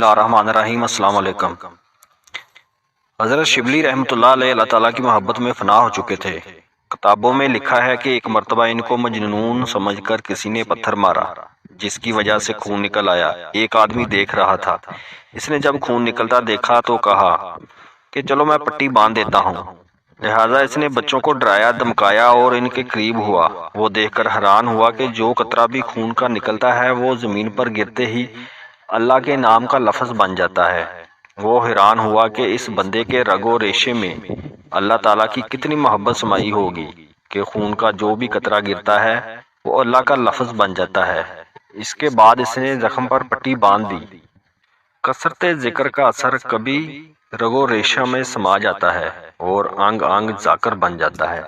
اللہ الرحمن الرحیم۔ السلام علیکم۔ حضرت شبلی رحمۃ اللہ علیہ اللہ تعالیٰ کی محبت میں فنا ہو چکے تھے۔ کتابوں میں لکھا ہے کہ ایک مرتبہ ان کو مجنون سمجھ کر کسی نے پتھر مارا، جس کی وجہ سے خون نکل آیا۔ ایک آدمی دیکھ رہا تھا، اس نے جب خون نکلتا دیکھا تو کہا کہ چلو میں پٹی باندھ دیتا ہوں۔ لہٰذا اس نے بچوں کو ڈرایا، دمکایا اور ان کے قریب ہوا۔ وہ دیکھ کر حیران ہوا کہ جو قطرہ بھی خون کا نکلتا ہے وہ زمین پر گرتے ہی اللہ کے نام کا لفظ بن جاتا ہے۔ وہ حیران ہوا کہ اس بندے کے رگ و ریشے میں اللہ تعالیٰ کی کتنی محبت سمائی ہوگی کہ خون کا جو بھی قطرہ گرتا ہے وہ اللہ کا لفظ بن جاتا ہے۔ اس کے بعد اس نے زخم پر پٹی باندھ دی۔ کثرت ذکر کا اثر کبھی رگ و ریشہ میں سما جاتا ہے اور انگ انگ ذاکر بن جاتا ہے۔